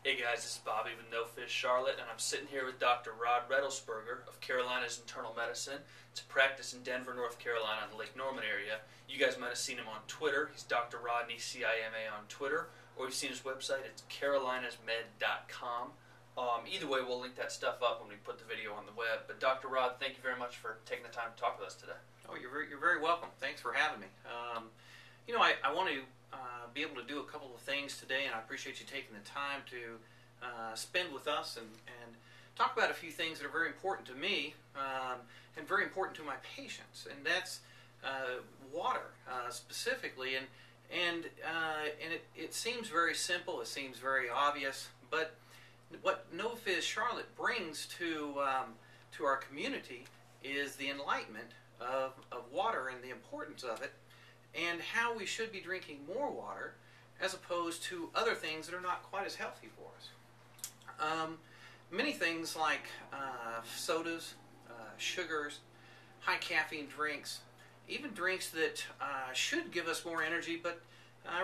Hey guys, this is Bobby with NoFizz Charlotte, and I'm sitting here with Dr. Rod Redelsberger of Carolina's Internal Medicine. It's a practice in Denver, North Carolina, in the Lake Norman area. You guys might have seen him on Twitter. He's Dr. Rodney, C-I-M-A on Twitter, or you've seen his website. It's carolinasmed.com. Either way, we'll link that stuff up when we put the video on the web. But Dr. Rod, thank you very much for taking the time to talk with us today. Oh, you're very welcome. Thanks for having me. I want to be able to do a couple of things today, and I appreciate you taking the time to spend with us and talk about a few things that are very important to me and very important to my patients, and that's water specifically. And it seems very simple. It seems very obvious, but what NoFizz Charlotte brings to our community is the enlightenment of water and the importance of it, and how we should be drinking more water as opposed to other things that are not quite as healthy for us. Many things like sodas, sugars, high caffeine drinks, even drinks that should give us more energy but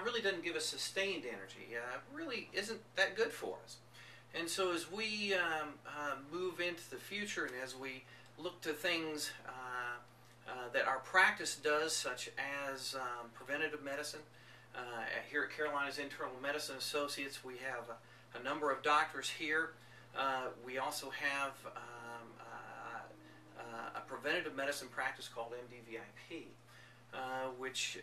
really doesn't give us sustained energy, really isn't that good for us. And so as we move into the future and as we look to things that our practice does, such as preventative medicine, here at Carolina's Internal Medicine Associates, we have a number of doctors here. We also have a preventative medicine practice called MDVIP, which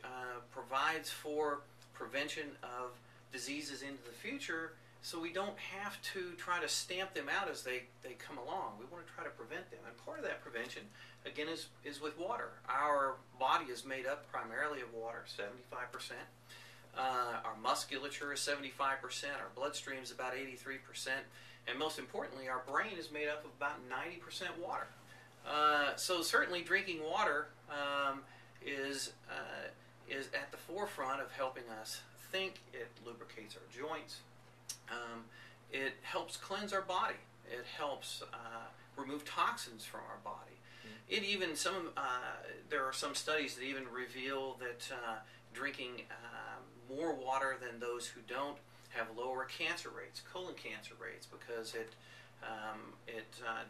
provides for prevention of diseases into the future, so we don't have to try to stamp them out as they come along. We want to try to prevent them, and part of that prevention, again, is with water. Our body is made up primarily of water, 75%. Our musculature is 75%, our bloodstream is about 83%, and most importantly, our brain is made up of about 90% water. So certainly drinking water is at the forefront of helping us think. It lubricates our joints. It helps cleanse our body. It helps remove toxins from our body. It even there are some studies that even reveal that drinking more water than those who don't have lower cancer rates, colon cancer rates, because it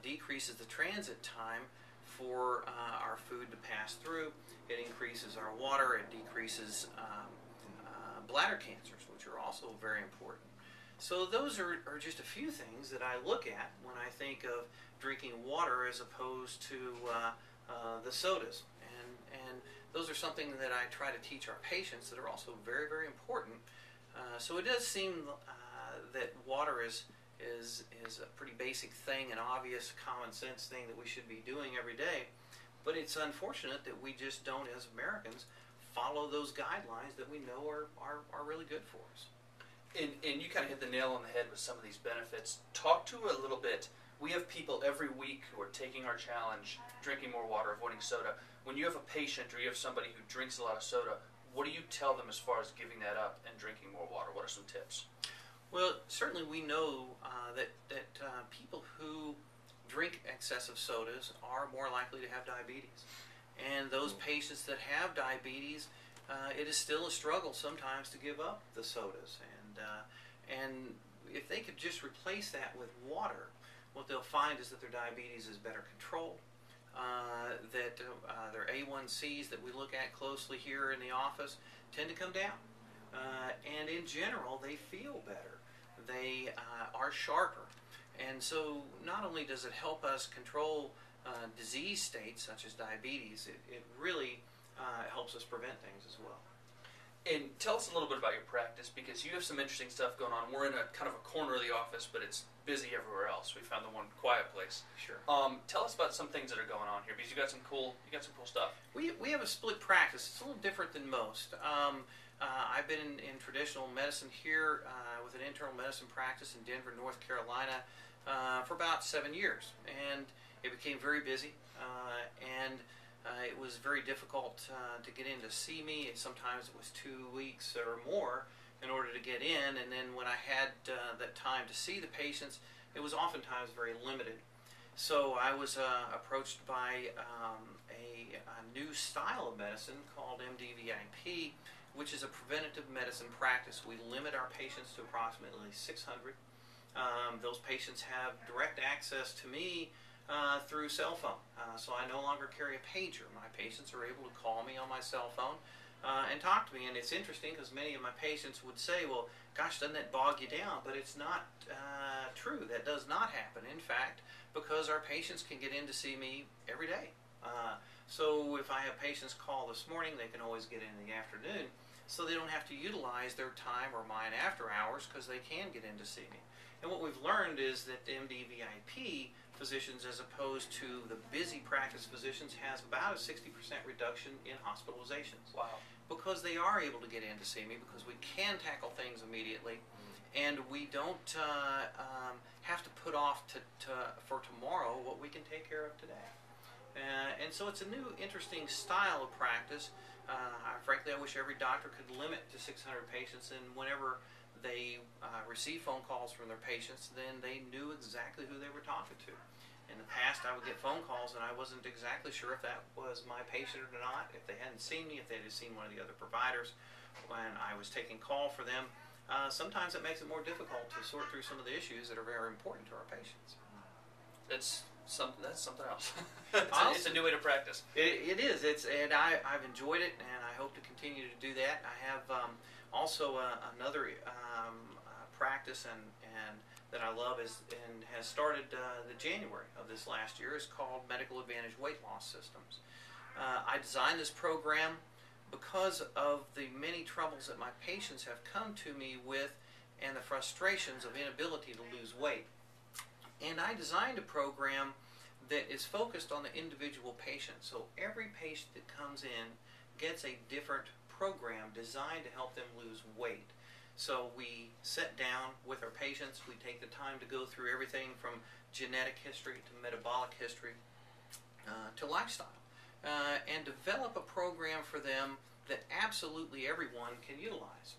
decreases the transit time for our food to pass through. It increases our water. It decreases bladder cancers, which are also very important. So those are just a few things that I look at when I think of drinking water as opposed to the sodas. And those are something that I try to teach our patients that are also very, very important. So it does seem that water is a pretty basic thing, an obvious common sense thing that we should be doing every day. But it's unfortunate that we just don't, as Americans, follow those guidelines that we know are really good for us. And you kind of hit the nail on the head with some of these benefits. Talk to a little bit. We have people every week who are taking our challenge, drinking more water, avoiding soda. When you have a patient or you have somebody who drinks a lot of soda, what do you tell them as far as giving that up and drinking more water? What are some tips? Well, certainly we know that people who drink excessive sodas are more likely to have diabetes. And those patients that have diabetes, it is still a struggle sometimes to give up the sodas. And if they could just replace that with water, what they'll find is that their diabetes is better controlled, that their A1Cs that we look at closely here in the office tend to come down. And in general, they feel better. They are sharper. And so not only does it help us control disease states such as diabetes, it really helps us prevent things as well. And tell us a little bit about your practice, because you have some interesting stuff going on. We're in a kind of a corner of the office, but it's busy everywhere else. We found the one quiet place. Sure. Tell us about some things that are going on here, because you got some cool stuff. We have a split practice. It's a little different than most. I've been in traditional medicine here with an internal medicine practice in Denver, North Carolina, for about 7 years, and it became very busy, and it was very difficult to get in to see me. Sometimes it was 2 weeks or more in order to get in, and then when I had that time to see the patients, it was oftentimes very limited. So I was approached by a new style of medicine called MDVIP, which is a preventative medicine practice. We limit our patients to approximately 600 Those patients have direct access to me through cell phone. So I no longer carry a pager. My patients are able to call me on my cell phone and talk to me. And it's interesting because many of my patients would say, well, gosh, doesn't that bog you down? But it's not true. That does not happen. In fact, because our patients can get in to see me every day. So if I have patients call this morning, they can always get in the afternoon. So they don't have to utilize their time or mine after hours because they can get in to see me. And what we've learned is that the MD-VIP physicians, as opposed to the busy practice physicians, has about a 60% reduction in hospitalizations. Wow. Because they are able to get in to see me, because we can tackle things immediately, and we don't have to put off for tomorrow what we can take care of today. And so it's a new, interesting style of practice. Frankly, I wish every doctor could limit to 600 patients, and whenever they receive phone calls from their patients, then they knew exactly who they were talking to. In the past, I would get phone calls, and I wasn't exactly sure if that was my patient or not, if they hadn't seen me, if they had seen one of the other providers when I was taking call for them. Sometimes it makes it more difficult to sort through some of the issues that are very important to our patients. That's something else. It's a new way to practice. It is. And I've enjoyed it, and I hope to continue to do that. I have also another practice and that I love and has started the January of this last year, is called Medical Advantage Weight Loss Systems. I designed this program because of the many troubles that my patients have come to me with and the frustrations of inability to lose weight. And I designed a program that is focused on the individual patient. So every patient that comes in gets a different program designed to help them lose weight. So we sit down with our patients, we take the time to go through everything from genetic history to metabolic history to lifestyle, and develop a program for them that absolutely everyone can utilize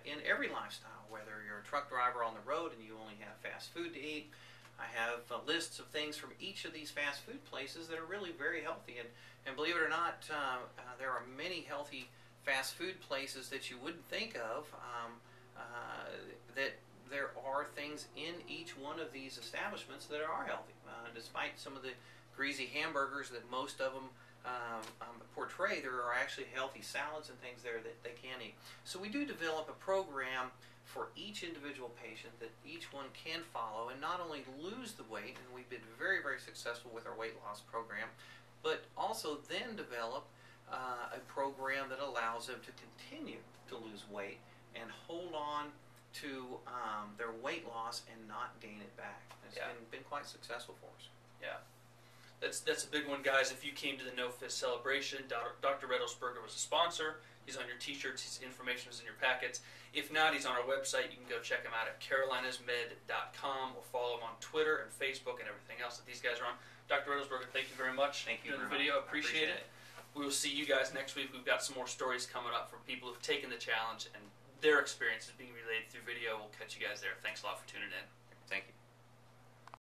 in every lifestyle, whether you're a truck driver on the road and you only have fast food to eat. I have lists of things from each of these fast food places that are really very healthy, and believe it or not, there are many healthy fast food places that you wouldn't think of, that there are things in each one of these establishments that are healthy, despite some of the greasy hamburgers that most of them portray. There are actually healthy salads and things there that they can eat. So we do develop a program for each individual patient that each one can follow and not only lose the weight, and we've been very, very successful with our weight loss program, but also then develop a program that allows them to continue to lose weight and hold on to their weight loss and not gain it back. It's been quite successful for us. Yeah. That's a big one, guys. If you came to the NoFizz celebration, Dr. Redelsberger was a sponsor. He's on your t-shirts. His information is in your packets. If not, he's on our website. You can go check him out at carolinasmed.com or follow him on Twitter and Facebook and everything else that these guys are on. Dr. Redelsberger, thank you very much. Thank you for very the video. much. Appreciate it. We will see you guys next week. We've got some more stories coming up from people who've taken the challenge and their experiences being relayed through video. We'll catch you guys there. Thanks a lot for tuning in. Thank you.